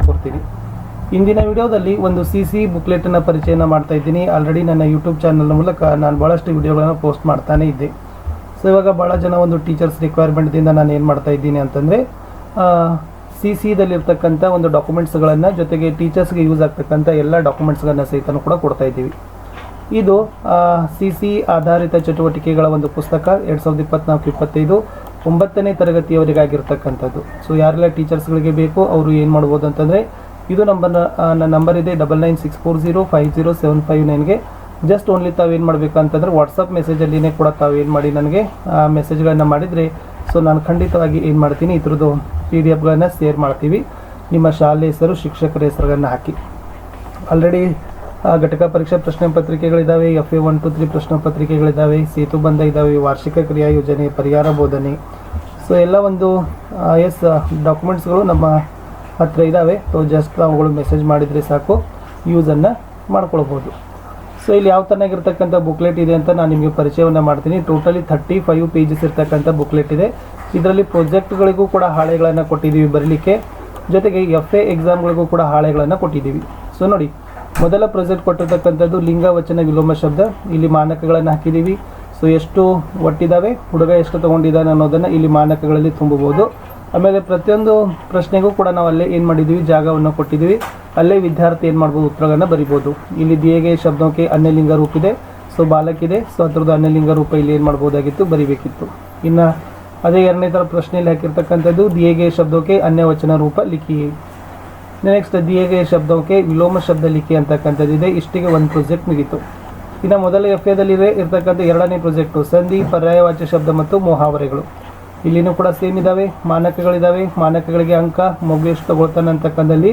ಕೊಡ್ತೀನಿ. ಇಂದಿನ ವಿಡಿಯೋದಲ್ಲಿ ಒಂದು CC ಬುಕ್ಲೆಟನ್ನು ಪರಿಚಯನ ಮಾಡ್ತಾ ಇದ್ದೀನಿ. ಆಲ್ರೆಡಿ ನನ್ನ ಯೂಟ್ಯೂಬ್ ಚಾನಲ್ ಮೂಲಕ ನಾನು ಭಾಳಷ್ಟು ವಿಡಿಯೋಗಳನ್ನು ಪೋಸ್ಟ್ ಮಾಡ್ತಾನೆ ಇದ್ದೆ. ಸೊ ಇವಾಗ ಭಾಳ ಜನ ಒಂದು ಟೀಚರ್ಸ್ ರಿಕ್ವೈರ್ಮೆಂಟ್ದಿಂದ ನಾನು ಏನು ಮಾಡ್ತಾ ಇದ್ದೀನಿ ಅಂತಂದರೆ CCದಲ್ಲಿರ್ತಕ್ಕಂಥ ಒಂದು ಡಾಕ್ಯುಮೆಂಟ್ಸ್ಗಳನ್ನು ಜೊತೆಗೆ ಟೀಚರ್ಸ್ಗೆ ಯೂಸ್ ಆಗ್ತಕ್ಕಂಥ ಎಲ್ಲ ಡಾಕ್ಯುಮೆಂಟ್ಸ್ಗಳನ್ನು ಸಹಿತನೂ ಕೂಡ ಕೊಡ್ತಾ ಇದ್ದೀವಿ. ಇದು CC ಆಧಾರಿತ ಚಟುವಟಿಕೆಗಳ ಒಂದು ಪುಸ್ತಕ 2024-25 9ನೇ ತರಗತಿಯವರಿಗಾಗಿರ್ತಕ್ಕಂಥದ್ದು. ಸೊ ಯಾರೆಲ್ಲ ಟೀಚರ್ಸ್ಗಳಿಗೆ ಬೇಕು ಅವರು ಏನು ಮಾಡ್ಬೋದು ಅಂತಂದರೆ ಇದು ನನ್ನ ನಂಬರ್ ಇದೆ 9964050759ಗೆ ಜಸ್ಟ್ ಓನ್ಲಿ ತಾವೇನು ಮಾಡಬೇಕು ಅಂತಂದರೆ ವಾಟ್ಸಪ್ ಮೆಸೇಜಲ್ಲಿನೇ ಕೂಡ ತಾವೇನು ಮಾಡಿ ನನಗೆ ಮೆಸೇಜ್ಗಳನ್ನು ಮಾಡಿದರೆ ಸೊ ನಾನು ಖಂಡಿತವಾಗಿ ಏನು ಮಾಡ್ತೀನಿ ಇದ್ರದ್ದು PDF ಶೇರ್ ಮಾಡ್ತೀವಿ. ನಿಮ್ಮ ಶಾಲೆ ಹೆಸರು ಶಿಕ್ಷಕರ ಹೆಸರುಗಳನ್ನು ಹಾಕಿ. ಆಲ್ರೆಡಿ ಘಟಕ ಪರೀಕ್ಷಾ ಪ್ರಶ್ನೆ ಪತ್ರಿಕೆಗಳಿದ್ದಾವೆ, FA 1, 2, 3 ಪ್ರಶ್ನೆ ಪತ್ರಿಕೆಗಳಿದ್ದಾವೆ, ಸೇತುಬಂಧ ಇದ್ದಾವೆ, ವಾರ್ಷಿಕ ಕ್ರಿಯಾ ಯೋಜನೆ, ಪರಿಹಾರ ಬೋಧನೆ. ಸೊ ಎಲ್ಲ ಒಂದು ಡಾಕ್ಯುಮೆಂಟ್ಸ್ಗಳು ನಮ್ಮ ಹತ್ರ ಇದ್ದಾವೆ. ಸೊ ಜಸ್ಟ್ ಅವುಗಳು ಮೆಸೇಜ್ ಮಾಡಿದರೆ ಸಾಕು, ಯೂಸನ್ನು ಮಾಡ್ಕೊಳ್ಬೋದು. ಸೊ ಇಲ್ಲಿ ಯಾವ ಥರನಾಗಿರ್ತಕ್ಕಂಥ ಬುಕ್ಲೆಟ್ ಇದೆ ಅಂತ ನಾನು ನಿಮಗೆ ಪರಿಚಯವನ್ನು ಮಾಡ್ತೀನಿ. ಟೋಟಲಿ 35 ಪೇಜಸ್ ಇರ್ತಕ್ಕಂಥ ಬುಕ್ಲೆಟ್ ಇದೆ. ಇದರಲ್ಲಿ ಪ್ರಾಜೆಕ್ಟ್ಗಳಿಗೂ ಕೂಡ ಹಾಳೆಗಳನ್ನು ಕೊಟ್ಟಿದ್ದೀವಿ ಬರಲಿಕ್ಕೆ, ಜೊತೆಗೆ FA ಎಕ್ಸಾಮ್ಗಳಿಗೂ ಕೂಡ ಹಾಳೆಗಳನ್ನು ಕೊಟ್ಟಿದ್ದೀವಿ. ಸೊ ನೋಡಿ, ಮೊದಲ ಪ್ರಾಜೆಕ್ಟ್ ಕೊಟ್ಟಿರ್ತಕ್ಕಂಥದ್ದು ಲಿಂಗ ವಚನ ವಿಲೋಮ ಶಬ್ದ. ಇಲ್ಲಿ ಮಾನಕಗಳನ್ನು ಹಾಕಿದ್ದೀವಿ. ಸೊ ಎಷ್ಟು ಒಟ್ಟಿದ್ದಾವೆ, ಹುಡುಗ ಎಷ್ಟು ತೊಗೊಂಡಿದ್ದಾನೆ ಅನ್ನೋದನ್ನು ಇಲ್ಲಿ ಮಾನಕಗಳಲ್ಲಿ ತುಂಬಬಹುದು. ಆಮೇಲೆ ಪ್ರತಿಯೊಂದು ಪ್ರಶ್ನೆಗೂ ಕೂಡ ನಾವು ಅಲ್ಲೇ ಏನು ಮಾಡಿದ್ದೀವಿ, ಜಾಗವನ್ನು ಕೊಟ್ಟಿದ್ದೀವಿ. ಅಲ್ಲೇ ವಿದ್ಯಾರ್ಥಿ ಏನು ಮಾಡ್ಬೋದು, ಉತ್ತರಗಳನ್ನು ಬರಿಬೋದು. ಇಲ್ಲಿ ದಿಯೆಗೆ ಶಬ್ದಕ್ಕೆ ಅನ್ಯಲಿಂಗ ರೂಪ ಇದೆ. ಸೊ ಬಾಲಕಿದೆ. ಸೊ ಅದರದ್ದು ಅನ್ಯಲಿಂಗ ರೂಪ ಇಲ್ಲಿ ಏನು ಮಾಡ್ಬೋದಾಗಿತ್ತು, ಬರಿಬೇಕಿತ್ತು. ಇನ್ನು ಅದೇ ಎರಡನೇ ಥರ ಪ್ರಶ್ನೆಯಲ್ಲಿ ಹಾಕಿರ್ತಕ್ಕಂಥದ್ದು ದಿಯೆಗೆ ಶಬ್ದಕ್ಕೆ ಅನ್ಯವಚನ ರೂಪ ಲಿಖಿ. ನೆಕ್ಸ್ಟ್ ದಿಯೆಗೆ ಶಬ್ದಕ್ಕೆ ವಿಲೋಮ ಶಬ್ದ ಲಿಖಿ ಅಂತಕ್ಕಂಥದ್ದಿದೆ. ಇಷ್ಟಿಗೆ ಒಂದು ಪ್ರಾಜೆಕ್ಟ್ ಮುಗೀತು. ಇನ್ನು ಮೊದಲ FAದಲ್ಲಿ ಇರ್ತಕ್ಕಂಥ ಎರಡನೇ ಪ್ರಾಜೆಕ್ಟು ಸಂಧಿ, ಪರ್ಯಾಯವಾಚ್ಯ ಶಬ್ದ ಮತ್ತು ಮುಹಾವರೆಗಳು. ಇಲ್ಲಿನೂ ಕೂಡ ಸೇಮ್ ಇದ್ದಾವೆ, ಮಾನಕಗಳಿದ್ದಾವೆ. ಮಾನಕಗಳಿಗೆ ಅಂಕ ಮಗು ಎಷ್ಟು ತಗೊಳ್ತಾನೆ ಅಂತಕ್ಕಂಥಲ್ಲಿ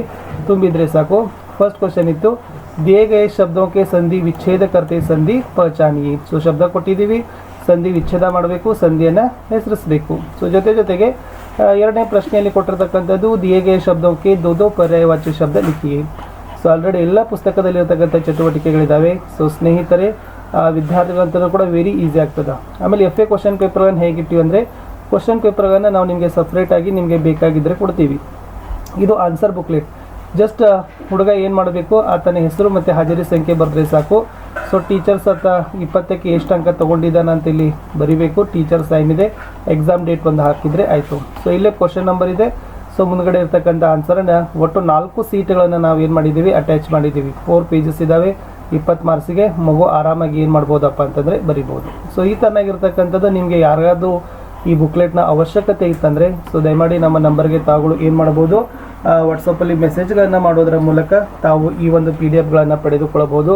ತುಂಬಿದರೆ ಸಾಕು. ಫಸ್ಟ್ ಕ್ವಶನ್ ಇತ್ತು ದಿಯೆಗೆ ಶಬ್ದಕ್ಕೆ ಸಂಧಿ ವಿಚ್ಛೇದ ಕರ್ತೆ ಸಂಧಿ ಪಹಚಾನಿಯೇ. ಸೊ ಶಬ್ದ ಕೊಟ್ಟಿದ್ದೀವಿ, ಸಂಧಿ ವಿಚ್ಛೇದ ಮಾಡಬೇಕು, ಸಂಧಿಯನ್ನು ಹೆಸರಿಸಬೇಕು. ಸೊ ಜೊತೆಗೆ ಎರಡನೇ ಪ್ರಶ್ನೆಯಲ್ಲಿ ಕೊಟ್ಟಿರ್ತಕ್ಕಂಥದ್ದು ದಿಯೆಗೆ ಶಬ್ದಕ್ಕೆ ದೋ ಪರ್ಯಾಯವಾಚ್ಯ ಶಬ್ದ ಲಿಖಿಯೇ. ಸೊ ಆಲ್ರೆಡಿ ಎಲ್ಲ ಪುಸ್ತಕದಲ್ಲಿರ್ತಕ್ಕಂಥ ಚಟುವಟಿಕೆಗಳಿದ್ದಾವೆ. ಸೊ ಸ್ನೇಹಿತರೆ, ವಿದ್ಯಾರ್ಥಿಗಳಂತಲೂ ಕೂಡ ವೆರಿ ಈಸಿ ಆಗ್ತದೆ. ಆಮೇಲೆ FA ಕ್ವಶನ್ ಪೇಪರ್ಗಳನ್ನು ಹೇಗಿಟ್ಟಿವಿ ಅಂದರೆ ಕ್ವಶನ್ ಪೇಪರ್ಗಳನ್ನು ನಾವು ನಿಮಗೆ ಸಪ್ರೇಟಾಗಿ ನಿಮಗೆ ಬೇಕಾಗಿದ್ದರೆ ಕೊಡ್ತೀವಿ. ಇದು ಆನ್ಸರ್ ಬುಕ್ಲೆಟ್. ಜಸ್ಟ್ ಹುಡುಗ ಏನು ಮಾಡಬೇಕು, ಆತನ ಹೆಸರು ಮತ್ತು ಹಾಜರಿ ಸಂಖ್ಯೆ ಬರೆದ್ರೆ ಸಾಕು. ಸೊ ಟೀಚರ್ಸ್ ಆತ 20ಕ್ಕೆ ಎಷ್ಟು ಅಂಕ ತೊಗೊಂಡಿದ್ದಾನೆ ಅಂತ ಇಲ್ಲಿ ಬರಿಬೇಕು. ಟೀಚರ್ ಸೈನ್ ಇದೆ, ಎಕ್ಸಾಮ್ ಡೇಟ್ ಒಂದು ಹಾಕಿದರೆ ಆಯಿತು. ಸೊ ಇಲ್ಲೇ ಕ್ವಶನ್ ನಂಬರ್ ಇದೆ. ಸೊ ಮುಂದ್ಗಡೆ ಇರ್ತಕ್ಕಂಥ ಆನ್ಸರನ್ನು ಒಟ್ಟು 4 ಸೀಟ್ಗಳನ್ನು ನಾವು ಏನು ಮಾಡಿದ್ದೀವಿ, ಅಟ್ಯಾಚ್ ಮಾಡಿದ್ದೀವಿ. 4 ಪೇಜಸ್ ಇದ್ದಾವೆ. 20 ಮಾರ್ಕ್ಸಿಗೆ ಮಗು ಆರಾಮಾಗಿ ಏನು ಮಾಡ್ಬೋದಪ್ಪ ಅಂತಂದರೆ ಬರಿಬೋದು. ಸೊ ಈ ಥರನಾಗಿರ್ತಕ್ಕಂಥದ್ದು ನಿಮಗೆ ಯಾರಿಗಾದ್ರೂ ಈ ಬುಕ್ಲೆಟ್ನ ಅವಶ್ಯಕತೆ ಇತ್ತಂದರೆ ಸೊ ದಯಮಾಡಿ ನಮ್ಮ ನಂಬರ್ಗೆ ತಾವುಗಳು ಏನು ಮಾಡ್ಬೋದು, ವಾಟ್ಸಪ್ಪಲ್ಲಿ ಮೆಸೇಜ್ಗಳನ್ನು ಮಾಡೋದರ ಮೂಲಕ ತಾವು ಈ ಒಂದು PDF ಪಡೆದುಕೊಳ್ಳಬಹುದು.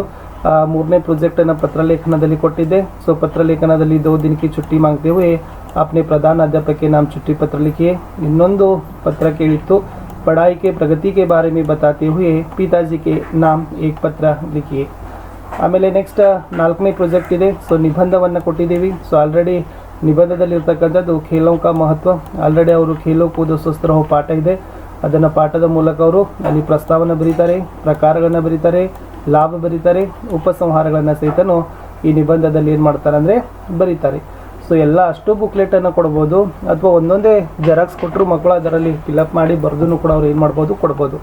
3ನೇ ಪ್ರಾಜೆಕ್ಟನ್ನು ಪತ್ರಲೇಖನದಲ್ಲಿ ಕೊಟ್ಟಿದ್ದೆ. ಸೊ ಪತ್ರಲೇಖನದಲ್ಲಿ 2 दिन की छुट्टी मांगते हुए अपने प्रधान अध्यापक के नाम छुट्टी पत्र लिखिए. ಇನ್ನೊಂದು ಪತ್ರ ಕೇಳಿತ್ತು, पढ़ाई के प्रगति के बारे में बताते हुए पिताजी के नाम एक पत्र लिखिए. ಆಮೇಲೆ ನೆಕ್ಸ್ಟ್ 4ನೇ ಪ್ರಾಜೆಕ್ಟ್ ಇದೆ. ಸೊ ನಿಬಂಧವನ್ನು ಕೊಟ್ಟಿದ್ದೀವಿ. ಸೊ ಆಲ್ರೆಡಿ ನಿಬಂಧದಲ್ಲಿರ್ತಕ್ಕಂಥದ್ದು ಖೇಲೋ ಕಾ ಮಹತ್ವ. ಆಲ್ರೆಡಿ ಅವರು ಖೇಲೋ ಕೂದು ಸ್ವಸ್ಥ ರಹೋ ಪಾಠ ಇದೆ. ಅದನ್ನು ಪಾಠದ ಮೂಲಕ ಅವರು ಅಲ್ಲಿ ಪ್ರಸ್ತಾವನೆ ಬರೀತಾರೆ, ಪ್ರಕಾರಗಳನ್ನು ಬರೀತಾರೆ, ಲಾಭ ಬರೀತಾರೆ, ಉಪಸಂಹಾರಗಳನ್ನು ಸಹಿತನೂ ಈ ನಿಬಂಧದಲ್ಲಿ ಏನು ಮಾಡ್ತಾರೆ ಅಂದರೆ ಬರೀತಾರೆ. ಸೊ ಎಲ್ಲ ಅಷ್ಟು ಬುಕ್ಲೆಟನ್ನು ಕೊಡ್ಬೋದು, ಅಥವಾ ಒಂದೊಂದೇ ಜೆರಾಕ್ಸ್ ಕೊಟ್ಟರು ಮಕ್ಕಳು ಅದರಲ್ಲಿ ಫಿಲಪ್ ಮಾಡಿ ಬರೆದು ಕೂಡ ಅವ್ರು ಏನು ಮಾಡ್ಬೋದು, ಕೊಡ್ಬೋದು.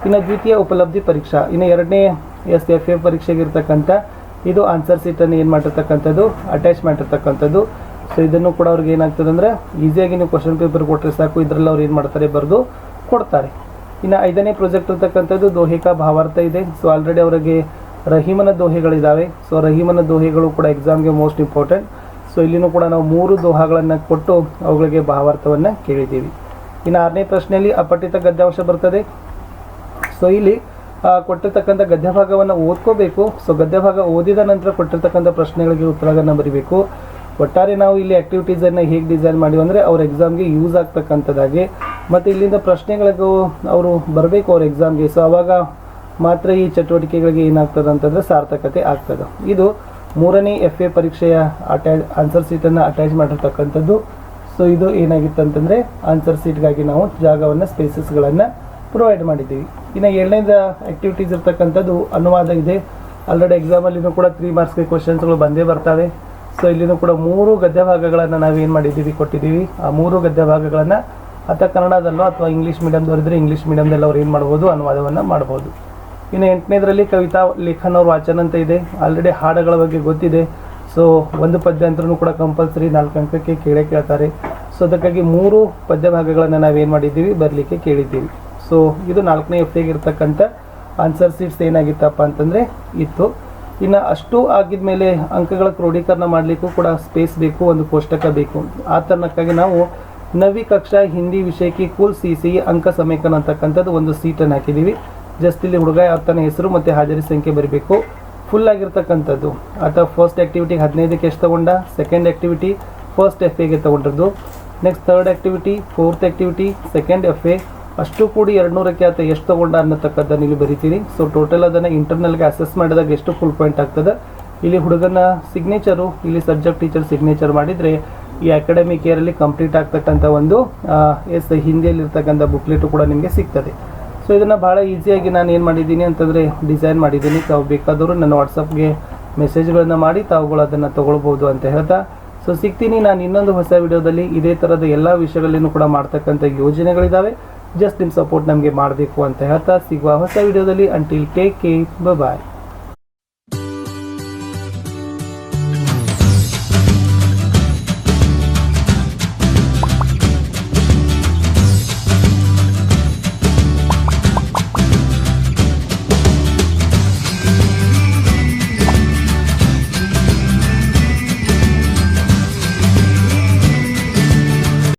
ಇನ್ನು ದ್ವಿತೀಯ ಉಪಲಬ್ಧಿ ಪರೀಕ್ಷಾ, ಇನ್ನು 2ನೇ FA ಪರೀಕ್ಷೆಗೆ ಇರ್ತಕ್ಕಂಥ ಇದು ಆನ್ಸರ್ ಸೀಟನ್ನು ಏನು ಮಾಡಿರ್ತಕ್ಕಂಥದ್ದು, ಅಟ್ಯಾಚ್ ಮಾಡಿರ್ತಕ್ಕಂಥದ್ದು. ಸೊ ಇದನ್ನು ಕೂಡ ಅವ್ರಿಗೆ ಏನಾಗ್ತದೆ ಅಂದರೆ ಈಸಿಯಾಗಿ ನೀವು ಕ್ವಶನ್ ಪೇಪರ್ ಕೊಟ್ಟರೆ ಸಾಕು, ಇದರಲ್ಲಿ ಅವ್ರು ಏನು ಮಾಡ್ತಾರೆ, ಬರೆದು ಕೊಡ್ತಾರೆ. ಇನ್ನು 5ನೇ ಪ್ರಾಜೆಕ್ಟ್ ಇರ್ತಕ್ಕಂಥದ್ದು ದೋಹೆಕ ಭಾವಾರ್ಥ ಇದೆ. ಸೊ ಆಲ್ರೆಡಿ ಅವರಿಗೆ ರಹೀಮನ ದೋಹೆಗಳಿದ್ದಾವೆ. ಸೊ ರಹೀಮನ ದೋಹೆಗಳು ಕೂಡ ಎಕ್ಸಾಮ್ಗೆ ಮೋಸ್ಟ್ ಇಂಪಾರ್ಟೆಂಟ್. ಸೊ ಇಲ್ಲಿನೂ ಕೂಡ ನಾವು 3 ದೋಹಾಗಳನ್ನು ಕೊಟ್ಟು ಅವುಗಳಿಗೆ ಭಾವಾರ್ಥವನ್ನು ಕೇಳಿದ್ದೀವಿ. ಇನ್ನು 6ನೇ ಪ್ರಶ್ನೆಯಲ್ಲಿ ಅಪಠಿತ ಗದ್ಯಾಂಶ ಬರ್ತದೆ. ಸೊ ಇಲ್ಲಿ ಕೊಟ್ಟಿರ್ತಕ್ಕಂಥ ಗದ್ಯಭಾಗವನ್ನು ಓದ್ಕೋಬೇಕು. ಸೊ ಗದ್ಯಭಾಗ ಓದಿದ ನಂತರ ಕೊಟ್ಟಿರ್ತಕ್ಕಂಥ ಪ್ರಶ್ನೆಗಳಿಗೆ ಉತ್ತರಗಳನ್ನು ಬರೀಬೇಕು. ಒಟ್ಟಾರೆ ನಾವು ಇಲ್ಲಿ ಆ್ಯಕ್ಟಿವಿಟೀಸನ್ನು ಹೇಗೆ ಡಿಸೈನ್ ಮಾಡಿವಿ ಅಂದರೆ ಅವ್ರ ಎಕ್ಸಾಮ್ಗೆ ಯೂಸ್ ಆಗ್ತಕ್ಕಂಥದ್ದಾಗಿ, ಮತ್ತು ಇಲ್ಲಿಂದ ಪ್ರಶ್ನೆಗಳಿಗೂ ಅವರು ಬರಬೇಕು ಅವ್ರ ಎಕ್ಸಾಮ್ಗೆ. ಸೊ ಆವಾಗ ಮಾತ್ರ ಈ ಚಟುವಟಿಕೆಗಳಿಗೆ ಏನಾಗ್ತದೆ ಅಂತಂದರೆ ಸಾರ್ಥಕತೆ ಆಗ್ತದೆ. ಇದು 3ನೇ FA ಪರೀಕ್ಷೆಯ ಆನ್ಸರ್ ಸೀಟನ್ನು ಅಟ್ಯಾಚ್ ಮಾಡಿರ್ತಕ್ಕಂಥದ್ದು. ಸೊ ಇದು ಏನಾಗಿತ್ತು ಅಂತಂದರೆ ಆನ್ಸರ್ ಸೀಟ್ಗಾಗಿ ನಾವು ಜಾಗವನ್ನು ಸ್ಪೇಸಸ್ಗಳನ್ನು ಪ್ರೊವೈಡ್ ಮಾಡಿದ್ದೀವಿ. ಇನ್ನು 7ನೇದ ಆ್ಯಕ್ಟಿವಿಟೀಸ್ ಇರ್ತಕ್ಕಂಥದ್ದು ಅನುವಾದ ಇದೆ. ಆಲ್ರೆಡಿ ಎಕ್ಸಾಮಲ್ಲಿನೂ ಕೂಡ 3 ಮಾರ್ಕ್ಸ್ಗೆ ಕ್ವಶನ್ಸ್ಗಳು ಬಂದೇ ಬರ್ತವೆ. ಸೊ ಇಲ್ಲಿನೂ ಕೂಡ 3 ಗದ್ಯ ಭಾಗಗಳನ್ನು ನಾವೇನು ಮಾಡಿದ್ದೀವಿ, ಕೊಟ್ಟಿದ್ದೀವಿ. ಆ 3 ಗದ್ಯ ಭಾಗಗಳನ್ನು ಅಥವಾ ಕನ್ನಡದಲ್ಲೋ ಅಥವಾ ಇಂಗ್ಲೀಷ್ ಮೀಡಿಯಮ್ದವರಿದ್ದರೆ ಇಂಗ್ಲೀಷ್ ಮೀಡಿಯಮ್ದಲ್ಲಿ ಅವ್ರು ಏನು ಮಾಡ್ಬೋದು, ಅನುವಾದವನ್ನು ಮಾಡ್ಬೋದು. ಇನ್ನು 8ನೇದರಲ್ಲಿ ಕವಿತಾ ಲೇಖನ ಅವ್ರ ವಾಚನ ಅಂತ ಇದೆ. ಆಲ್ರೆಡಿ ಹಾಡುಗಳ ಬಗ್ಗೆ ಗೊತ್ತಿದೆ. ಸೊ ಒಂದು ಪದ್ಯ ಅಂತರೂ ಕೂಡ ಕಂಪಲ್ಸರಿ 4 ಅಂಕಕ್ಕೆ ಕೇಳ್ತಾರೆ. ಸೊ ಅದಕ್ಕಾಗಿ 3 ಪದ್ಯ ಭಾಗಗಳನ್ನು ನಾವೇನು ಮಾಡಿದ್ದೀವಿ, ಬರಲಿಕ್ಕೆ ಕೇಳಿದ್ದೀವಿ. ಸೊ ಇದು 4ನೇ FTಗೆ ಇರ್ತಕ್ಕಂಥ ಆನ್ಸರ್ ಶೀಟ್ಸ್ ಏನಾಗಿತ್ತಪ್ಪ ಅಂತಂದರೆ ಇತ್ತು. ಇನ್ನು ಅಷ್ಟು ಆಗಿದ್ಮೇಲೆ ಅಂಕಗಳ ಕ್ರೋಢೀಕರಣ ಮಾಡಲಿಕ್ಕೂ ಕೂಡ ಸ್ಪೇಸ್ ಬೇಕು, ಒಂದು ಕೋಷ್ಟಕ ಬೇಕು. ಆ ಕಾರಣಕ್ಕಾಗಿ ನಾವು 9वीं ಕಕ್ಷಾ ಹಿಂದಿ ವಿಷಯಕ್ಕೆ ಕೂಲ್ CC ಅಂಕ ಸಮೀಕರಣ ಅಂತಕ್ಕಂಥದ್ದು ಒಂದು ಸೀಟನ್ನು ಹಾಕಿದ್ದೀವಿ. ಜಸ್ಟ್ ಇಲ್ಲಿ ಹುಡುಗ ತನ್ನ ಹೆಸರು ಮತ್ತು ಹಾಜರಿ ಸಂಖ್ಯೆ ಬರಬೇಕು. ಫುಲ್ ಆಗಿರ್ತಕ್ಕಂಥದ್ದು ಅಥವಾ ಫಸ್ಟ್ ಆ್ಯಕ್ಟಿವಿಟಿಗೆ 15ಕ್ಕೆ ಎಷ್ಟು ತೊಗೊಂಡ, ಸೆಕೆಂಡ್ ಆ್ಯಕ್ಟಿವಿಟಿ ಫಸ್ಟ್ FAಗೆ ತೊಗೊಂಡಿರೋದು, next third activity, fourth activity, second FA ಅಷ್ಟು ಕೂಡಿ 200ಕ್ಕೆ ಆತ ಎಷ್ಟು ತೊಗೊಂಡ ಅನ್ನತಕ್ಕದ್ದನ್ನು ಇಲ್ಲಿ ಬರಿತೀರಿ. ಸೊ ಟೋಟಲ್ ಅದನ್ನು ಇಂಟರ್ನಲ್ಗೆ ಅಸೆಸ್ ಮಾಡಿದಾಗ ಎಷ್ಟು ಫುಲ್ ಪಾಯಿಂಟ್ ಆಗ್ತದೆ. ಇಲ್ಲಿ ಹುಡುಗನ ಸಿಗ್ನೇಚರು, ಇಲ್ಲಿ ಸಬ್ಜೆಕ್ಟ್ ಟೀಚರ್ ಸಿಗ್ನೇಚರ್ ಮಾಡಿದರೆ ಈ ಅಕಾಡೆಮಿಕ್ ಇಯರಲ್ಲಿ ಕಂಪ್ಲೀಟ್ ಆಗ್ತಕ್ಕಂಥ ಒಂದು ಹಿಂದಿಯಲ್ಲಿರ್ತಕ್ಕಂಥ ಬುಕ್ಲೆಟು ಕೂಡ ನಿಮಗೆ ಸಿಗ್ತದೆ. ಸೊ ಇದನ್ನು ಭಾಳ ಈಸಿಯಾಗಿ ನಾನು ಏನು ಮಾಡಿದ್ದೀನಿ ಅಂತಂದರೆ ಡಿಸೈನ್ ಮಾಡಿದ್ದೀನಿ. ತಾವು ಬೇಕಾದವರು ನನ್ನ ವಾಟ್ಸಪ್ಗೆ ಮೆಸೇಜ್ಗಳನ್ನು ಮಾಡಿ ತಾವುಗಳು ಅದನ್ನು ತೊಗೊಳ್ಬೋದು ಅಂತ ಹೇಳ್ತಾ, ಸೊ ಸಿಗ್ತೀನಿ ನಾನು ಇನ್ನೊಂದು ಹೊಸ ವಿಡಿಯೋದಲ್ಲಿ. ಇದೇ ಥರದ ಎಲ್ಲ ವಿಷಯಗಳನ್ನೂ ಕೂಡ ಮಾಡ್ತಕ್ಕಂಥ ಯೋಜನೆಗಳಿದ್ದಾವೆ. ಜಸ್ಟ್ ನಿಮ್ಮ ಸಪೋರ್ಟ್ ನಮಗೆ ಮಾಡಬೇಕು ಅಂತ ಹೇಳ್ತಾ ಸಿಗುವ ಹೊಸ ವಿಡಿಯೋದಲ್ಲಿ. ಅಂಟಿಲ್ ಟೇಕ್ ಕೇರ್, ಬಾಯ್.